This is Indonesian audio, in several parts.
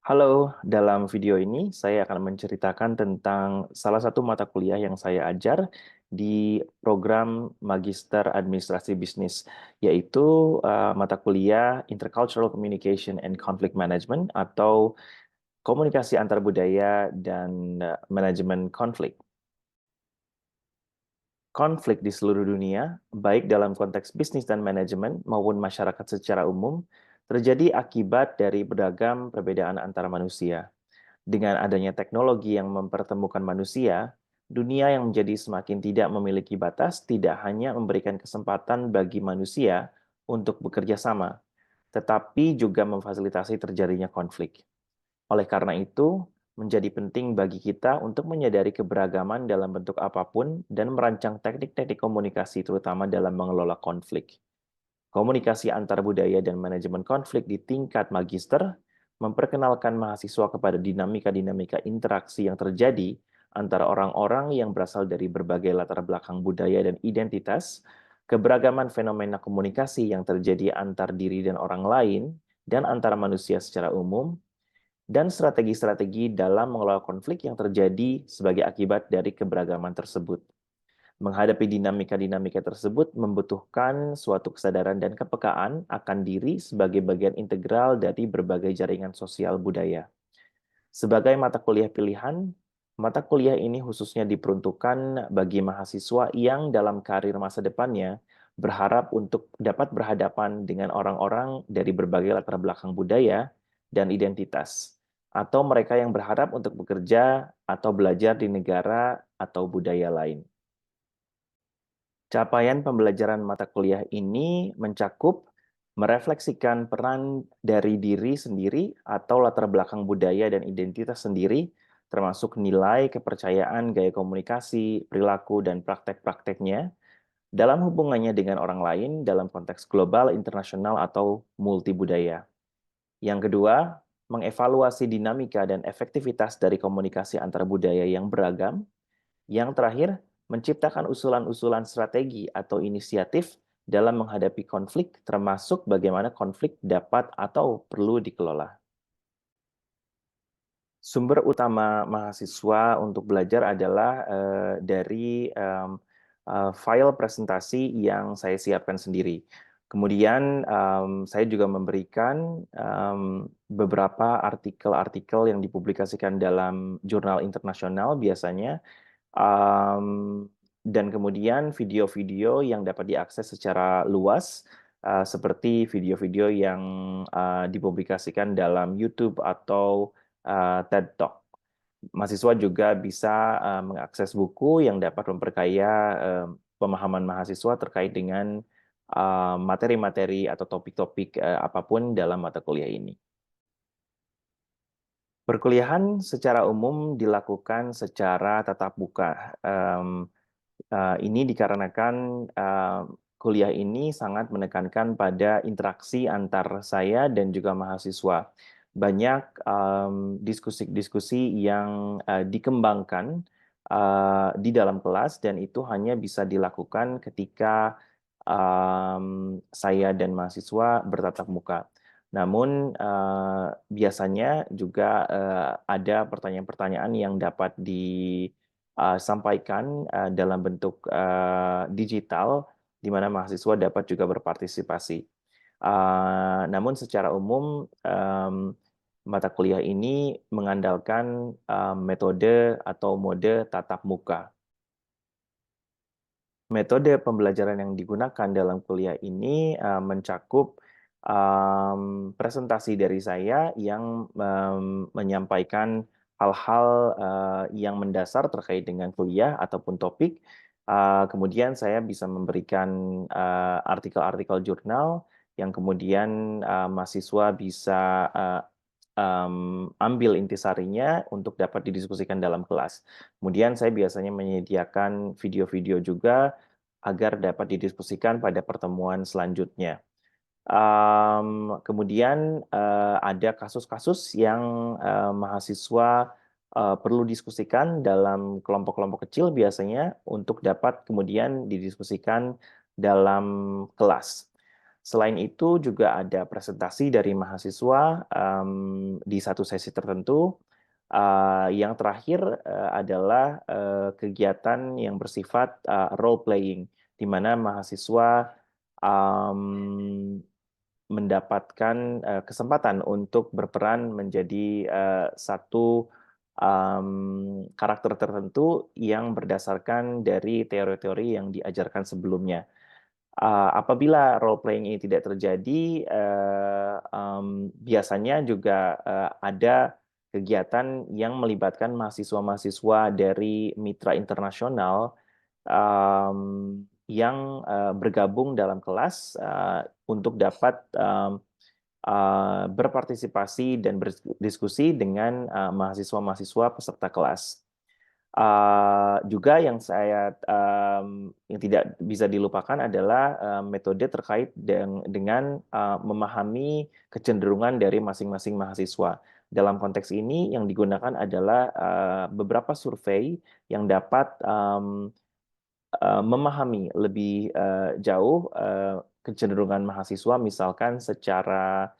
Halo, dalam video ini saya akan menceritakan tentang salah satu mata kuliah yang saya ajar di program Magister Administrasi Bisnis, yaitu mata kuliah Intercultural Communication and Conflict Management atau Komunikasi Antar Budaya dan Manajemen Konflik. Konflik di seluruh dunia, baik dalam konteks bisnis dan manajemen maupun masyarakat secara umum, terjadi akibat dari beragam perbedaan antara manusia. Dengan adanya teknologi yang mempertemukan manusia, dunia yang menjadi semakin tidak memiliki batas tidak hanya memberikan kesempatan bagi manusia untuk bekerja sama, tetapi juga memfasilitasi terjadinya konflik. Oleh karena itu, menjadi penting bagi kita untuk menyadari keberagaman dalam bentuk apapun dan merancang teknik-teknik komunikasi terutama dalam mengelola konflik. Komunikasi antar budaya dan manajemen konflik di tingkat magister memperkenalkan mahasiswa kepada dinamika-dinamika interaksi yang terjadi antara orang-orang yang berasal dari berbagai latar belakang budaya dan identitas, keberagaman fenomena komunikasi yang terjadi antar diri dan orang lain, dan antara manusia secara umum, dan strategi-strategi dalam mengelola konflik yang terjadi sebagai akibat dari keberagaman tersebut. Menghadapi dinamika-dinamika tersebut membutuhkan suatu kesadaran dan kepekaan akan diri sebagai bagian integral dari berbagai jaringan sosial budaya. Sebagai mata kuliah pilihan, mata kuliah ini khususnya diperuntukkan bagi mahasiswa yang dalam karir masa depannya berharap untuk dapat berhadapan dengan orang-orang dari berbagai latar belakang budaya dan identitas, atau mereka yang berharap untuk bekerja atau belajar di negara atau budaya lain. Capaian pembelajaran mata kuliah ini mencakup merefleksikan peran dari diri sendiri atau latar belakang budaya dan identitas sendiri, termasuk nilai, kepercayaan, gaya komunikasi, perilaku, dan praktek-prakteknya dalam hubungannya dengan orang lain dalam konteks global, internasional, atau multibudaya. Yang kedua, mengevaluasi dinamika dan efektivitas dari komunikasi antar budaya yang beragam. Yang terakhir, menciptakan usulan-usulan strategi atau inisiatif dalam menghadapi konflik, termasuk bagaimana konflik dapat atau perlu dikelola. Sumber utama mahasiswa untuk belajar adalah dari file presentasi yang saya siapkan sendiri. Kemudian saya juga memberikan beberapa artikel-artikel yang dipublikasikan dalam jurnal internasional biasanya, dan kemudian video-video yang dapat diakses secara luas, seperti video-video yang dipublikasikan dalam YouTube atau TED Talk. Mahasiswa juga bisa mengakses buku yang dapat memperkaya pemahaman mahasiswa terkait dengan materi-materi atau topik-topik apapun dalam mata kuliah ini. Perkuliahan secara umum dilakukan secara tatap muka. Ini dikarenakan kuliah ini sangat menekankan pada interaksi antar saya dan juga mahasiswa. Banyak diskusi-diskusi yang dikembangkan di dalam kelas, dan itu hanya bisa dilakukan ketika saya dan mahasiswa bertatap muka. Namun biasanya juga ada pertanyaan-pertanyaan yang dapat disampaikan dalam bentuk digital, di mana mahasiswa dapat juga berpartisipasi. Namun secara umum mata kuliah ini mengandalkan metode atau mode tatap muka. Metode pembelajaran yang digunakan dalam kuliah ini mencakup presentasi dari saya yang menyampaikan hal-hal yang mendasar terkait dengan kuliah ataupun topik. Kemudian saya bisa memberikan artikel-artikel jurnal yang kemudian mahasiswa bisa ambil intisarinya untuk dapat didiskusikan dalam kelas. Kemudian saya biasanya menyediakan video-video juga agar dapat didiskusikan pada pertemuan selanjutnya. Kemudian ada kasus-kasus yang mahasiswa perlu diskusikan dalam kelompok-kelompok kecil biasanya untuk dapat kemudian didiskusikan dalam kelas. Selain itu juga ada presentasi dari mahasiswa di satu sesi tertentu. Yang terakhir adalah kegiatan yang bersifat role playing, di mana mahasiswa um, mendapatkan kesempatan untuk berperan menjadi satu karakter tertentu yang berdasarkan dari teori-teori yang diajarkan sebelumnya. Apabila role playing ini tidak terjadi, biasanya juga ada kegiatan yang melibatkan mahasiswa-mahasiswa dari mitra internasional yang bergabung dalam kelas untuk dapat berpartisipasi dan berdiskusi dengan mahasiswa-mahasiswa peserta kelas. Juga yang tidak bisa dilupakan adalah metode terkait dengan memahami kecenderungan dari masing-masing mahasiswa. Dalam konteks ini yang digunakan adalah beberapa survei yang dapat memahami lebih jauh kecenderungan mahasiswa, misalkan secara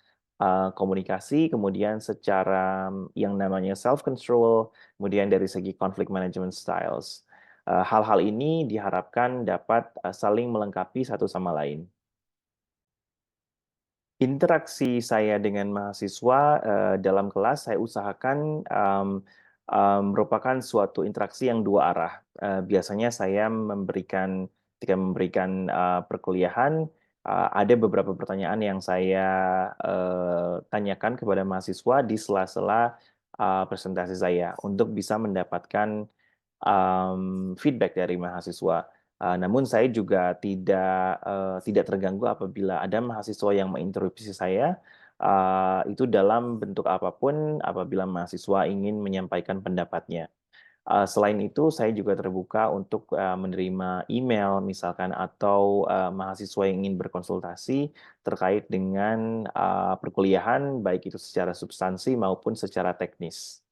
komunikasi, kemudian secara yang namanya self-control, kemudian dari segi conflict management styles. Hal-hal ini diharapkan dapat saling melengkapi satu sama lain. Interaksi saya dengan mahasiswa dalam kelas saya usahakan merupakan suatu interaksi yang dua arah. Biasanya saya ketika memberikan perkuliahan, ada beberapa pertanyaan yang saya tanyakan kepada mahasiswa di sela-sela presentasi saya untuk bisa mendapatkan feedback dari mahasiswa. Namun saya juga tidak terganggu apabila ada mahasiswa yang menginterupsi saya, itu dalam bentuk apapun apabila mahasiswa ingin menyampaikan pendapatnya. Selain itu, saya juga terbuka untuk menerima email misalkan atau mahasiswa yang ingin berkonsultasi terkait dengan perkuliahan, baik itu secara substansi maupun secara teknis.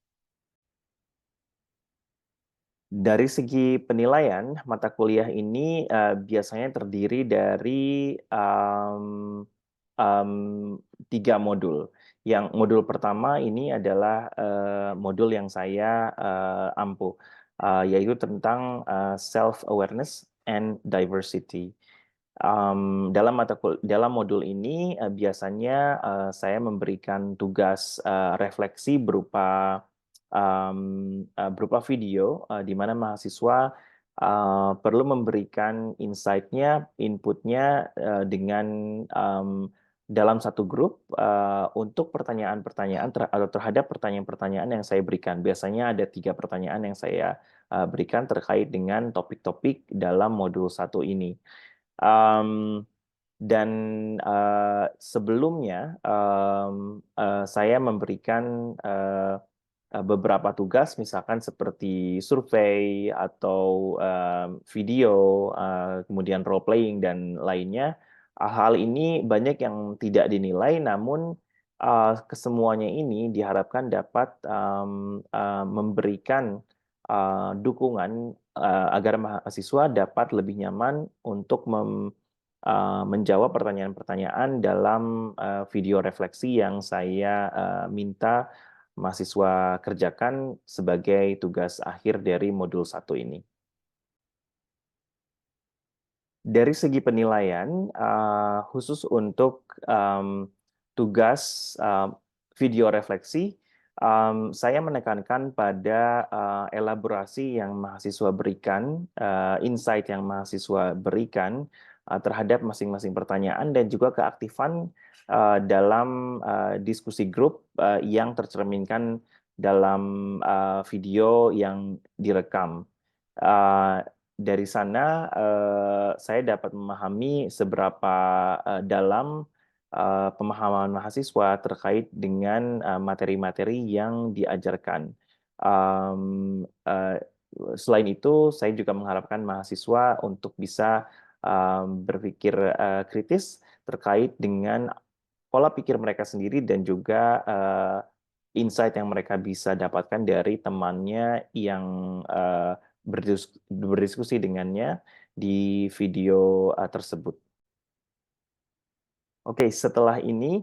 Dari segi penilaian, mata kuliah ini biasanya terdiri dari um, 3 modul. Yang modul pertama ini adalah modul yang saya ampuh, yaitu tentang self-awareness and diversity. Dalam modul ini biasanya saya memberikan tugas refleksi berupa video di mana mahasiswa perlu memberikan insight-nya, input-nya dengan dalam satu grup untuk pertanyaan-pertanyaan atau terhadap pertanyaan-pertanyaan yang saya berikan. Biasanya ada 3 pertanyaan yang saya berikan terkait dengan topik-topik dalam modul 1 ini. Dan sebelumnya saya memberikan beberapa tugas, misalkan seperti survei atau video, kemudian role playing dan lainnya. Hal ini banyak yang tidak dinilai, namun kesemuanya ini diharapkan dapat memberikan dukungan agar mahasiswa dapat lebih nyaman untuk menjawab pertanyaan-pertanyaan dalam video refleksi yang saya minta mahasiswa kerjakan sebagai tugas akhir dari modul 1 ini. Dari segi penilaian, khusus untuk tugas video refleksi, saya menekankan pada elaborasi yang mahasiswa berikan, insight yang mahasiswa berikan terhadap masing-masing pertanyaan, dan juga keaktifan dalam diskusi grup yang tercerminkan dalam video yang direkam. Dari sana saya dapat memahami seberapa dalam pemahaman mahasiswa terkait dengan materi-materi yang diajarkan. Selain itu, saya juga mengharapkan mahasiswa untuk bisa berpikir kritis terkait dengan pola pikir mereka sendiri dan juga insight yang mereka bisa dapatkan dari temannya yang berdiskusi dengannya di video tersebut. Oke, setelah ini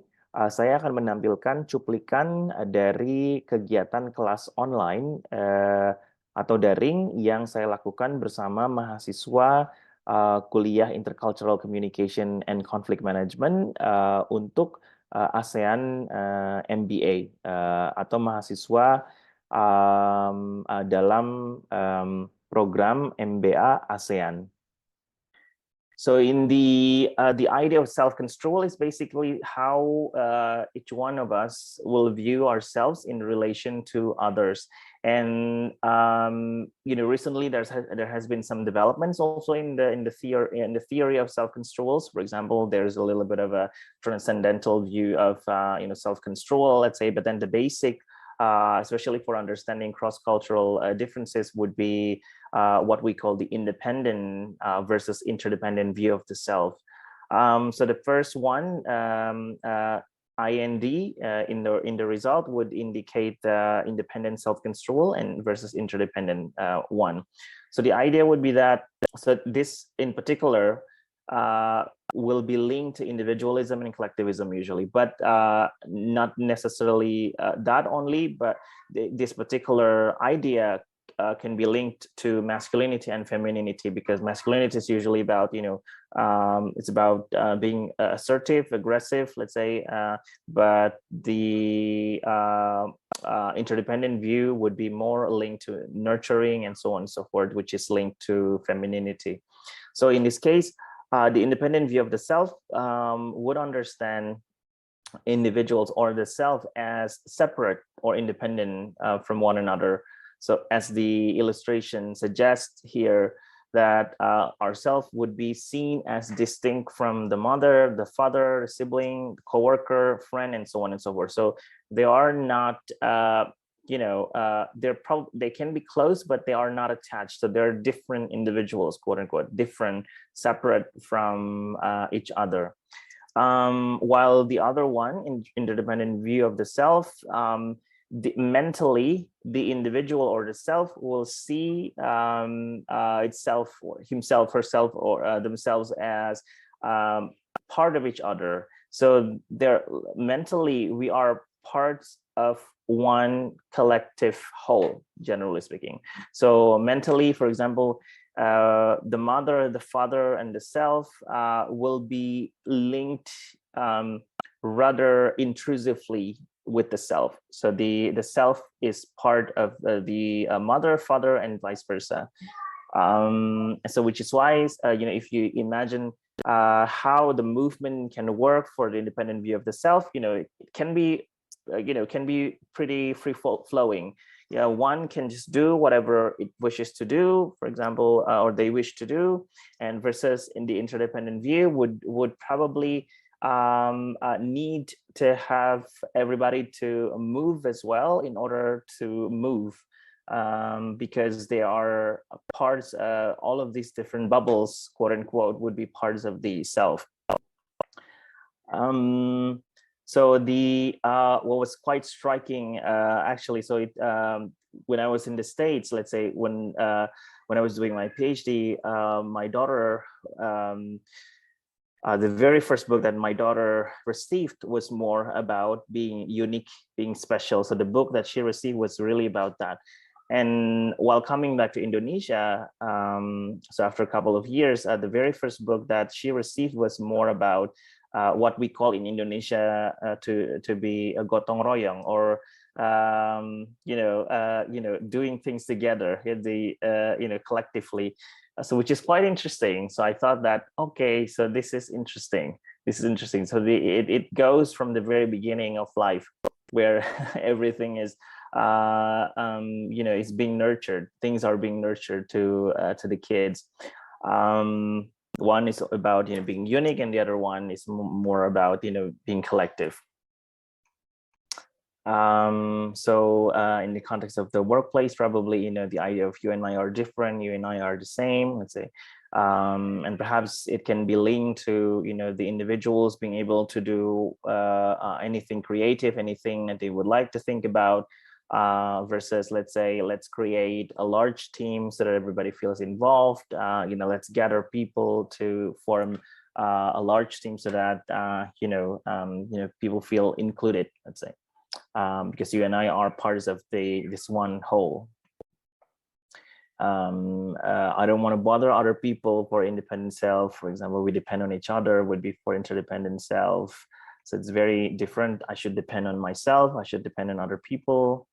saya akan menampilkan cuplikan dari kegiatan kelas online atau daring yang saya lakukan bersama mahasiswa kuliah Intercultural Communication and Conflict Management untuk ASEAN MBA atau mahasiswa dalam program MBA ASEAN. So in the idea of self-control is basically how each one of us will view ourselves in relation to others. And recently there has been some developments also in the theory of self-controls. For example, there's a little bit of a transcendental view of self-control, let's say, but then the basic, especially for understanding cross-cultural differences, would be what we call the independent versus interdependent view of the self. So the first one, IND in the result would indicate independent self-control and versus interdependent one. So the idea would be that, so this in particular will be linked to individualism and collectivism usually, but not necessarily that only, but this particular idea can be linked to masculinity and femininity, because masculinity is usually about, it's about being assertive, aggressive, let's say, but the interdependent view would be more linked to nurturing and so on and so forth, which is linked to femininity. So in this case, the independent view of the self would understand individuals or the self as separate or independent from one another. So as the illustration suggests here, that our self would be seen as distinct from the mother, the father, sibling, coworker, friend, and so on and so forth. So they are not, they can be close, but they are not attached. So they're different individuals, quote unquote, different, separate from each other. While the other one, in interdependent view of the self, mentally, the individual or the self will see itself, or himself, herself, or themselves as part of each other. So they're mentally, we are parts of one collective whole, generally speaking. So mentally, for example, the mother, the father, and the self will be linked rather intrusively with the self. So the self is part of the mother, father, and vice versa. So which is why, if you imagine how the movement can work for the independent view of the self, it can be, can be pretty free flowing. One can just do whatever it wishes to do, for example, or they wish to do, and versus in the interdependent view would probably need to have everybody to move as well in order to move, because they are parts, all of these different bubbles, quote unquote, would be parts of the self. So the what was quite striking, actually, so it when I was in the States, let's say when I was doing my PhD, my daughter, the very first book that my daughter received was more about being unique, being special. So the book that she received was really about that. And while coming back to Indonesia, so after a couple of years, the very first book that she received was more about what we call in Indonesia to be a gotong royong, or doing things together, collectively. So which is quite interesting. So I thought that, okay, so this is interesting. This is interesting. So it goes from the very beginning of life, where everything is is being nurtured. Things are being nurtured to the kids. One is about being unique, and the other one is more about being collective. So in the context of the workplace, probably the idea of you and I are different, you and I are the same, let's say, and perhaps it can be linked to the individuals being able to do anything creative, anything that they would like to think about, versus, let's say, let's create a large team so that everybody feels involved. Let's gather people to form a large team so that people feel included, let's say, because you and I are parts of this one whole. I don't want to bother other people for independent self. For example, we depend on each other would be for interdependent self. So it's very different. I should depend on myself. I should depend on other people.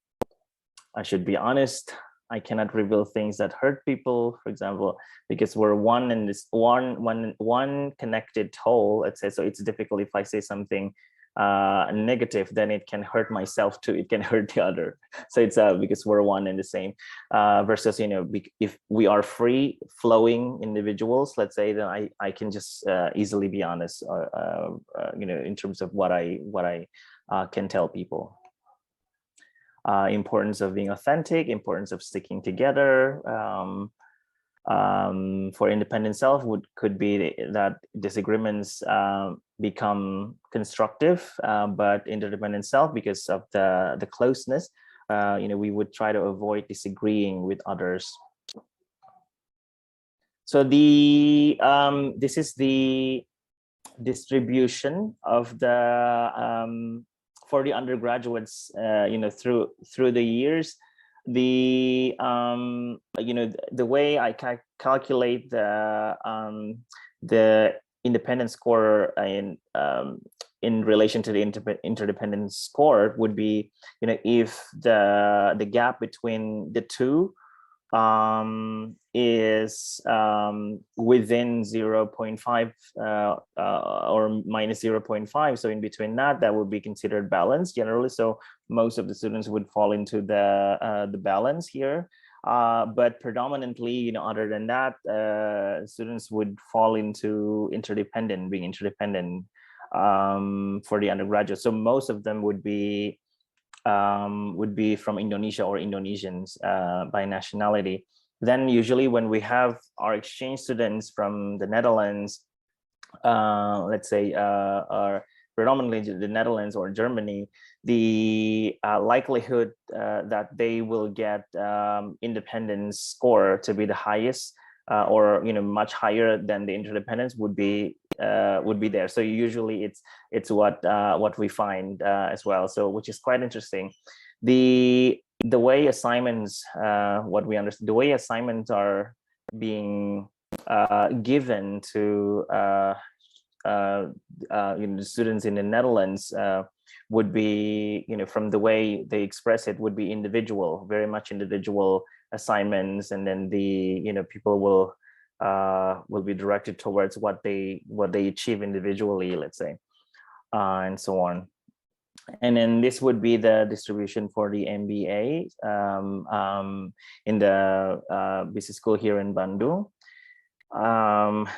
I should be honest. I cannot reveal things that hurt people, for example, because we're one in this one connected whole, let's say. So it's difficult if I say something negative, then it can hurt myself too. It can hurt the other. So it's because we're one and the same. Versus, if we are free flowing individuals, let's say, then I can just easily be honest, in terms of what I can tell people. Importance of being authentic, importance of sticking together. For independent self could be that disagreements become constructive, but interdependent self, because of the closeness, we would try to avoid disagreeing with others. So this is the distribution of the for the undergraduates, through the years. The the way I calculate the independent score in relation to the interdependent score would be, if the gap between the two is within 0.5 or minus 0.5. So in between that would be considered balance generally. So most of the students would fall into the balance here. But predominantly, other than that, students would fall into being interdependent for the undergraduate. So most of them would be from Indonesia or Indonesians by nationality. Then usually when we have our exchange students from the Netherlands, let's say, or predominantly the Netherlands or Germany, the likelihood that they will get independence score to be the highest, or much higher than the interdependence would be there. So usually it's what we find as well. So which is quite interesting. The way assignments, what we understand, the way assignments are being given to the students in the Netherlands would be, from the way they express it, would be individual, very much individual assignments, and then the people will be directed towards what they achieve individually, let's say, and so on. And then this would be the distribution for the MBA in the business school here in Bandung.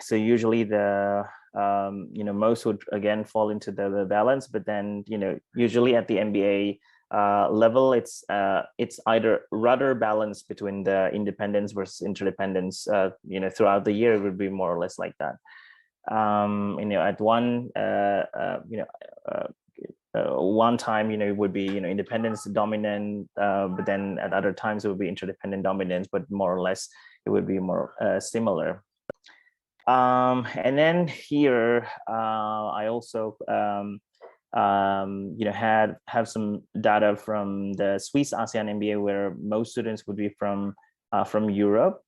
So usually the most would again fall into the balance, but then usually at the MBA level, it's either rather balanced between the independence versus interdependence. Throughout the year, it would be more or less like that. At one time, it would be independence dominant, but then at other times it would be interdependent dominance, but more or less it would be more similar. And then here I also have some data from the Swiss ASEAN MBA, where most students would be from Europe.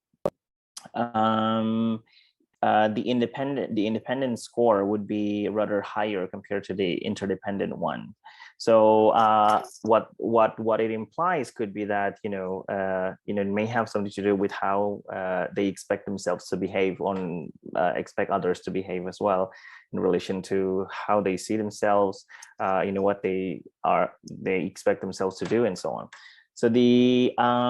The independent score would be rather higher compared to the interdependent one. So what it implies could be that it may have something to do with how they expect themselves to behave, expect others to behave as well, in relation to how they see themselves, what they expect themselves to do, and so on. So the